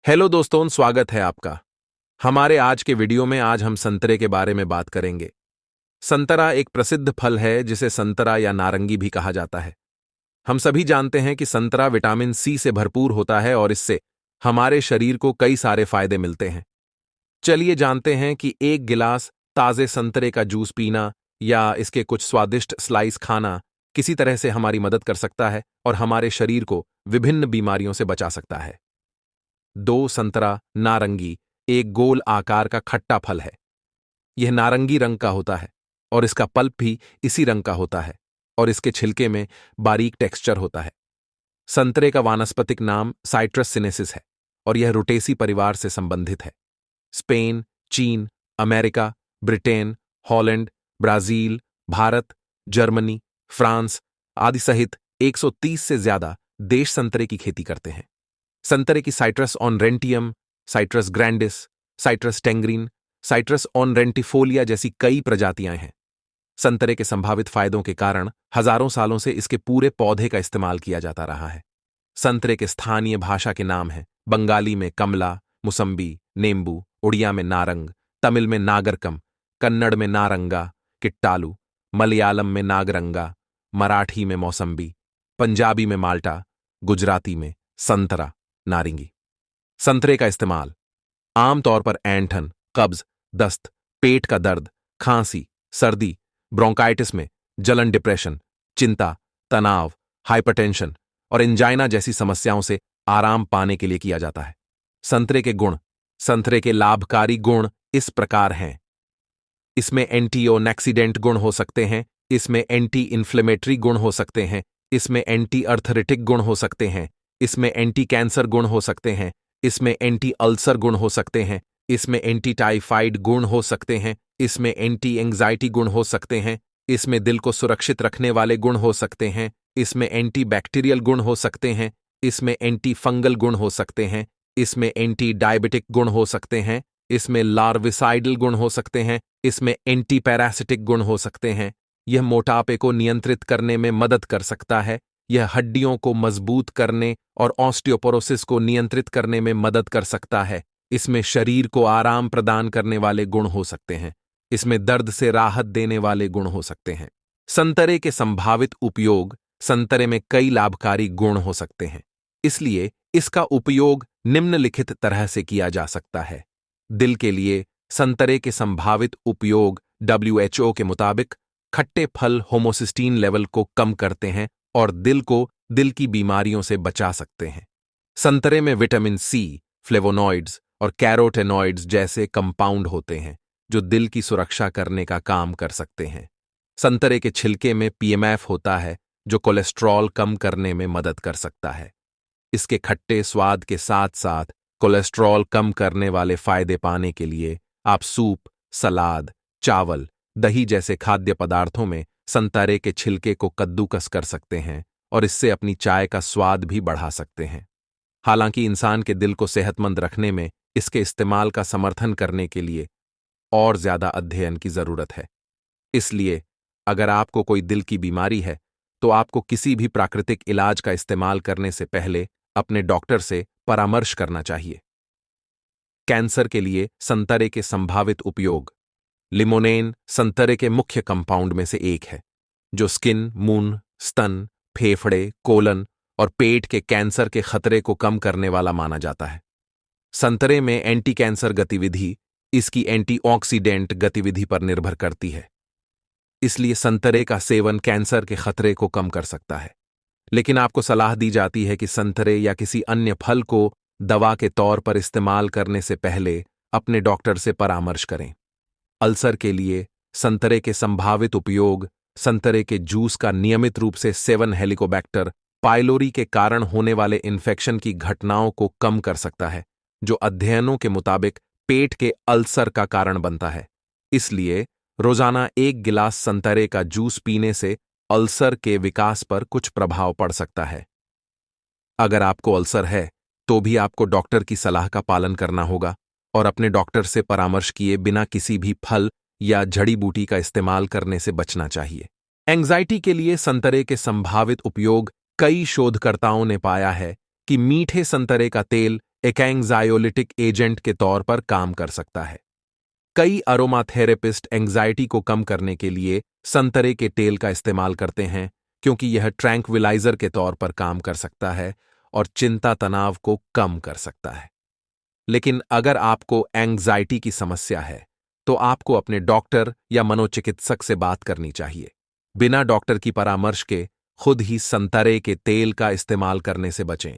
Hello दोस्तों, स्वागत है आपका। हमारे आज के वीडियो में आज हम संतरे के बारे में बात करेंगे। संतरा एक प्रसिद्ध फल है जिसे संतरा या नारंगी भी कहा जाता है। हम सभी जानते हैं कि संतरा विटामिन सी से भरपूर होता है और इससे हमारे शरीर को कई सारे फायदे मिलते हैं। चलिए जानते हैं कि एक गिलास ताजे संतरे का जूस पीना या इसके कुछ स्वादिष्ट स्लाइस खाना किसी तरह से हमारी मदद कर सकता है और हमारे शरीर को विभिन्न बीमारियों से बचा सकता है। संतरा नारंगी एक गोल आकार का खट्टा फल है। यह नारंगी रंग का होता है और इसका पल्प भी इसी रंग का होता है और इसके छिलके में बारीक टेक्सचर होता है। संतरे का वानस्पतिक नाम साइट्रस सिनेसिस है और यह रुटेसी परिवार से संबंधित है। स्पेन, चीन, America, Britain, Holland, Brazil, Bharat, Germany, France आदि सहित 130 से ज्यादा देश संतरे की खेती करते हैं। संतरे की citrus aurantium, citrus grandis, citrus tangerine, citrus aurantifolia जैसी कई प्रजातियां हैं। संतरे के संभावित फायदों के कारण हजारों सालों से इसके पूरे पौधे का इस्तेमाल किया जाता रहा है। संतरे के स्थानीय भाषा के नाम हैं बंगाली में कमला, मुसम्बी, नेम्बू, उड़िया में नारंग, तमिल में नागरकम, कन्नड़ में नारंगा, किट्टालू, मलयालम में नागरंगा, मराठी में मौसम्बी, पंजाबी में माल्टा, गुजराती में संतरा नारंगी। संतरे का इस्तेमाल आमतौर पर ऐंठन, कब्ज, दस्त, पेट का दर्द, खांसी, सर्दी, ब्रोंकाइटिस में जलन, डिप्रेशन, चिंता, तनाव, हाइपरटेंशन और एंजाइना जैसी समस्याओं से आराम पाने के लिए किया जाता है। संतरे के गुण। संतरे के लाभकारी गुण इस प्रकार हैं। इसमें एंटीओक्सीडेंट गुण हो सकते हैं, इसमें एंटी इन्फ्लेमेटरी गुण हो सकते हैं, इसमें एंटी अर्थरिटिक गुण हो सकते हैं, इसमें एंटी कैंसर गुण हो सकते हैं, इसमें एंटी अल्सर गुण हो सकते हैं, इसमें एंटी टाइफाइड गुण हो सकते हैं, इसमें एंटी एंग्जाइटी गुण हो सकते हैं, इसमें दिल को सुरक्षित रखने वाले गुण हो सकते हैं, इसमें एंटी बैक्टीरियल गुण हो सकते हैं, इसमें एंटी फंगल गुण हो सकते हैं, इसमें एंटी डायबिटिक गुण हो सकते हैं, इसमें लार्विसाइडल गुण हो सकते हैं, इसमें एंटी पैरासिटिक गुण हो सकते हैं। यह मोटापे को नियंत्रित करने में मदद कर सकता है। यह हड्डियों को मजबूत करने और ऑस्टियोपोरोसिस को नियंत्रित करने में मदद कर सकता है। इसमें शरीर को आराम प्रदान करने वाले गुण हो सकते हैं। इसमें दर्द से राहत देने वाले गुण हो सकते हैं। संतरे के संभावित उपयोग। संतरे में कई लाभकारी गुण हो सकते हैं, इसलिए इसका उपयोग निम्नलिखित तरह से किया जा सकता है। दिल के लिए संतरे के संभावित उपयोग WHO के मुताबिक खट्टे फल होमोसिस्टीन लेवल को कम करते हैं और दिल को दिल की बीमारियों से बचा सकते हैं। संतरे में विटामिन सी, फ्लेवोनॉइड्स और कैरोटेनॉइड्स जैसे कंपाउंड होते हैं जो दिल की सुरक्षा करने का काम कर सकते हैं। संतरे के छिलके में PMF होता है जो कोलेस्ट्रॉल कम करने में मदद कर सकता है। इसके खट्टे स्वाद के साथ साथ कोलेस्ट्रॉल कम करने वाले फायदे पाने के लिए आप सूप, सलाद, चावल, दही जैसे खाद्य पदार्थों में संतरे के छिलके को कद्दूकस कर सकते हैं और इससे अपनी चाय का स्वाद भी बढ़ा सकते हैं। हालांकि इंसान के दिल को सेहतमंद रखने में इसके इस्तेमाल का समर्थन करने के लिए और ज्यादा अध्ययन की जरूरत है। इसलिए अगर आपको कोई दिल की बीमारी है तो आपको किसी भी प्राकृतिक इलाज का इस्तेमाल करने से पहले अपने डॉक्टर से परामर्श करना चाहिए। कैंसर के लिए संतरे के संभावित उपयोग। लिमोनेन संतरे के मुख्य कंपाउंड में से एक है जो स्किन, मून, स्तन, फेफड़े, कोलन और पेट के कैंसर के खतरे को कम करने वाला माना जाता है। संतरे में एंटी कैंसर गतिविधि इसकी एंटीऑक्सीडेंट गतिविधि पर निर्भर करती है, इसलिए संतरे का सेवन कैंसर के खतरे को कम कर सकता है। लेकिन आपको सलाह दी जाती है कि संतरे या किसी अन्य फल को दवा के तौर पर इस्तेमाल करने से पहले अपने डॉक्टर से परामर्श करें। अल्सर के लिए संतरे के संभावित उपयोग। संतरे के जूस का नियमित रूप से सेवन हेलिकोबैक्टर पाइलोरी के कारण होने वाले इन्फेक्शन की घटनाओं को कम कर सकता है, जो अध्ययनों के मुताबिक पेट के अल्सर का कारण बनता है। इसलिए रोजाना 1 गिलास संतरे का जूस पीने से अल्सर के विकास पर कुछ प्रभाव पड़ सकता है। अगर आपको अल्सर है तो भी आपको डॉक्टर की सलाह का पालन करना होगा और अपने डॉक्टर से परामर्श किए बिना किसी भी फल या जड़ी बूटी का इस्तेमाल करने से बचना चाहिए। एंग्जाइटी के लिए संतरे के संभावित उपयोग। कई शोधकर्ताओं ने पाया है कि मीठे संतरे का तेल एक एंग्जायोलिटिक एजेंट के तौर पर काम कर सकता है। कई अरोमा थेरेपिस्ट एंग्जाइटी को कम करने के लिए संतरे के तेल का इस्तेमाल करते हैं, क्योंकि यह ट्रैंक्विलाइजर के तौर पर काम कर सकता है और चिंता तनाव को कम कर सकता है। लेकिन अगर आपको एंग्जाइटी की समस्या है, तो आपको अपने डॉक्टर या मनोचिकित्सक से बात करनी चाहिए। बिना डॉक्टर की परामर्श के खुद ही संतरे के तेल का इस्तेमाल करने से बचें।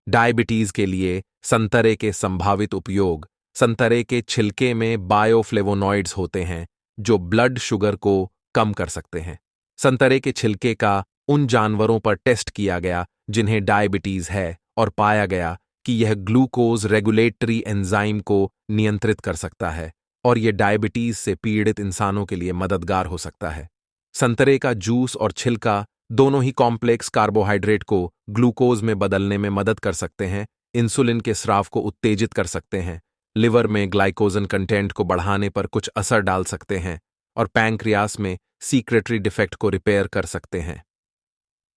डायबिटीज के लिए संतरे के संभावित उपयोग। संतरे के छिलके में बायोफ्लेवोनॉइड्स होते हैं जो ब्लड शुगर को कम कर सकते हैं। संतरे के छिलके का उन जानवरों पर टेस्ट किया गया जिन्हें डायबिटीज है और पाया गया कि यह ग्लूकोज रेगुलेटरी एंजाइम को नियंत्रित कर सकता है और यह डायबिटीज से पीड़ित इंसानों के लिए मददगार हो सकता है। संतरे का जूस और छिलका दोनों ही कॉम्प्लेक्स कार्बोहाइड्रेट को ग्लूकोज में बदलने में मदद कर सकते हैं, इंसुलिन के स्राव को उत्तेजित कर सकते हैं, लिवर में ग्लाइकोजन कंटेंट को बढ़ाने पर कुछ असर डाल सकते हैं और पैंक्रियास में सीक्रेटरी डिफेक्ट को रिपेयर कर सकते हैं।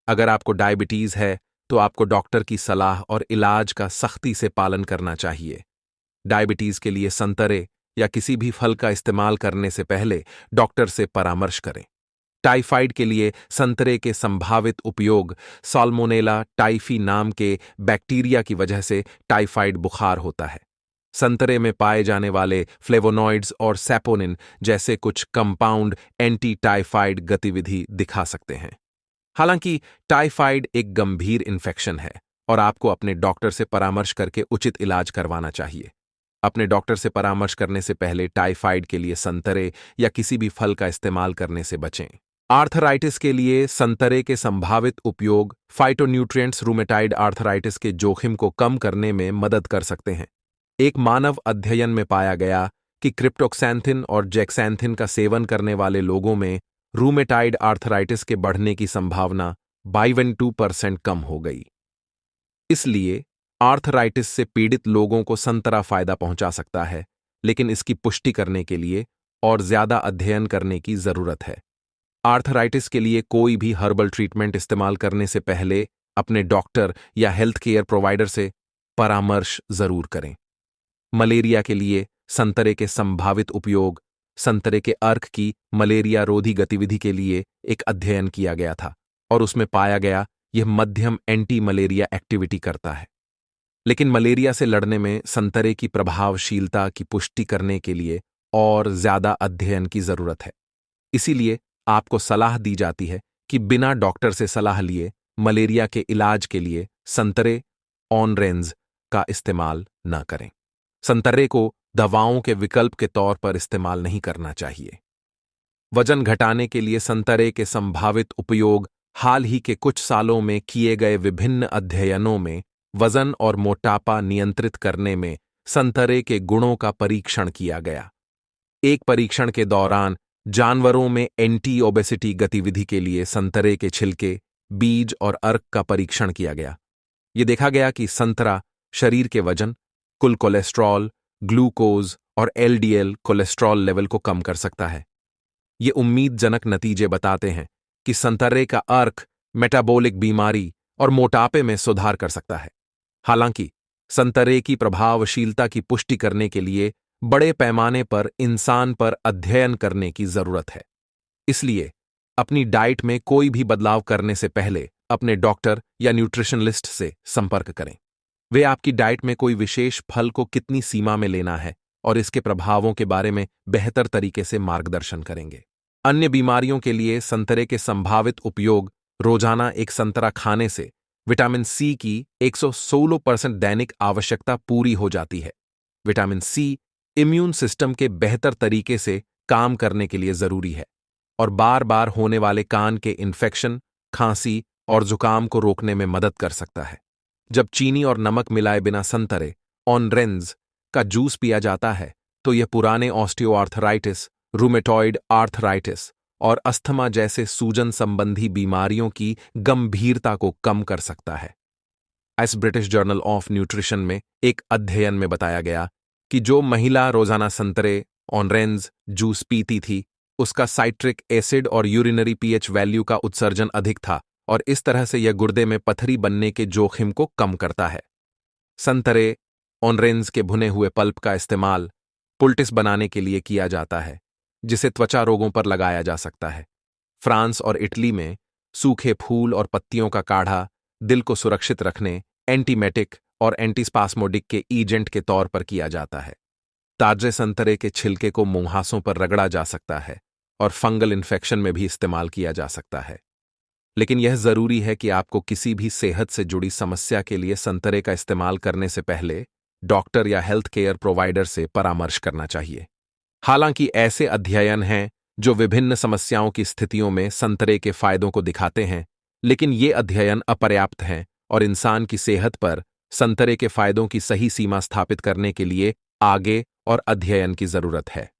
अगर आपको डायबिटीज है तो आपको डॉक्टर की सलाह और इलाज का सख्ती से पालन करना चाहिए। डायबिटीज के लिए संतरे या किसी भी फल का इस्तेमाल करने से पहले डॉक्टर से परामर्श करें। टाइफाइड के लिए संतरे के संभावित उपयोग। साल्मोनेला टाइफी नाम के बैक्टीरिया की वजह से टाइफाइड बुखार होता है। संतरे में पाए जाने वाले फ्लेवोनॉइड्स और सैपोनिन जैसे कुछ कंपाउंड एंटी टाइफाइड गतिविधि दिखा सकते हैं। हालांकि टाइफाइड एक गंभीर इन्फेक्शन है और आपको अपने डॉक्टर से परामर्श करके उचित इलाज करवाना चाहिए। अपने डॉक्टर से परामर्श करने से पहले टाइफाइड के लिए संतरे या किसी भी फल का इस्तेमाल करने से बचें। आर्थराइटिस के लिए संतरे के संभावित उपयोग। फाइटोन्यूट्रिएंट्स रूमेटाइड आर्थराइटिस के जोखिम को कम करने में मदद कर सकते हैं। एक मानव अध्ययन में पाया गया कि क्रिप्टोक्सैंथिन और जेक्सैंथिन का सेवन करने वाले लोगों में रूमेटाइड आर्थराइटिस के बढ़ने की संभावना 22% कम हो गई। इसलिए आर्थराइटिस से पीड़ित लोगों को संतरा फायदा पहुंचा सकता है, लेकिन इसकी पुष्टि करने के लिए और ज्यादा अध्ययन करने की जरूरत है। आर्थराइटिस के लिए कोई भी हर्बल ट्रीटमेंट इस्तेमाल करने से पहले अपने डॉक्टर या हेल्थ केयर प्रोवाइडर से परामर्श जरूर करें। मलेरिया के लिए संतरे के संभावित उपयोग। संतरे के अर्क की मलेरिया रोधी गतिविधि के लिए एक अध्ययन किया गया था और उसमें पाया गया यह मध्यम एंटी मलेरिया एक्टिविटी करता है। लेकिन मलेरिया से लड़ने में संतरे की प्रभावशीलता की पुष्टि करने के लिए और ज्यादा अध्ययन की जरूरत है। इसीलिए आपको सलाह दी जाती है कि बिना डॉक्टर से सलाह लिए मलेरिया के इलाज के लिए संतरे ऑनरेंज का इस्तेमाल न करें। संतरे को दवाओं के विकल्प के तौर पर इस्तेमाल नहीं करना चाहिए। वजन घटाने के लिए संतरे के संभावित उपयोग। हाल ही के कुछ सालों में किए गए विभिन्न अध्ययनों में वजन और मोटापा नियंत्रित करने में संतरे के गुणों का परीक्षण किया गया। एक परीक्षण के दौरान जानवरों में एंटी ओबेसिटी गतिविधि के लिए संतरे के छिलके, बीज और अर्क का परीक्षण किया गया। यह देखा गया कि संतरा शरीर के वजन, कुल कोलेस्ट्रॉल, ग्लूकोज और एलडीएल कोलेस्ट्रॉल लेवल को कम कर सकता है। ये उम्मीदजनक नतीजे बताते हैं कि संतरे का अर्क मेटाबॉलिक बीमारी और मोटापे में सुधार कर सकता है। हालांकि संतरे की प्रभावशीलता की पुष्टि करने के लिए बड़े पैमाने पर इंसान पर अध्ययन करने की जरूरत है। इसलिए अपनी डाइट में कोई भी बदलाव करने से पहले अपने डॉक्टर या न्यूट्रिशनलिस्ट से संपर्क करें। वे आपकी डाइट में कोई विशेष फल को कितनी सीमा में लेना है और इसके प्रभावों के बारे में बेहतर तरीके से मार्गदर्शन करेंगे। अन्य बीमारियों के लिए संतरे के संभावित उपयोग। रोजाना एक संतरा खाने से विटामिन सी की 116% दैनिक आवश्यकता पूरी हो जाती है। विटामिन सी इम्यून सिस्टम के बेहतर तरीके से काम करने के लिए जरूरी है और बार बार होने वाले कान के इन्फेक्शन, खांसी और जुकाम को रोकने में मदद कर सकता है। जब चीनी और नमक मिलाए बिना संतरे ऑनरेंज का जूस पिया जाता है तो यह पुराने ऑस्टियोआर्थराइटिस, रूमेटॉइड आर्थराइटिस और अस्थमा जैसे सूजन संबंधी बीमारियों की गंभीरता को कम कर सकता है। इस ब्रिटिश जर्नल ऑफ न्यूट्रिशन में एक अध्ययन में बताया गया कि जो महिला रोजाना संतरे ऑनरेंज जूस पीती थी, उसका साइट्रिक एसिड और यूरिनरी पीएच वैल्यू का उत्सर्जन अधिक था और इस तरह से यह गुर्दे में पथरी बनने के जोखिम को कम करता है। संतरे ऑनरेंज के भुने हुए पल्प का इस्तेमाल पुल्टिस बनाने के लिए किया जाता है, जिसे त्वचा रोगों पर लगाया जा सकता है। फ्रांस और इटली में सूखे फूल और पत्तियों का काढ़ा दिल को सुरक्षित रखने, एंटीमेटिक और एंटीस्पास्मोडिक के एजेंट के तौर पर किया जाता है। ताजे संतरे के छिलके को मुंहासों पर रगड़ा जा सकता है और फंगल इन्फेक्शन में भी इस्तेमाल किया जा सकता है। लेकिन यह जरूरी है कि आपको किसी भी सेहत से जुड़ी समस्या के लिए संतरे का इस्तेमाल करने से पहले डॉक्टर या हेल्थ केयर प्रोवाइडर से परामर्श करना चाहिए। हालांकि ऐसे अध्ययन हैं जो विभिन्न समस्याओं की स्थितियों में संतरे के फायदों को दिखाते हैं, लेकिन ये अध्ययन अपर्याप्त हैं और इंसान की सेहत पर संतरे के फायदों की सही सीमा स्थापित करने के लिए आगे और अध्ययन की जरूरत है।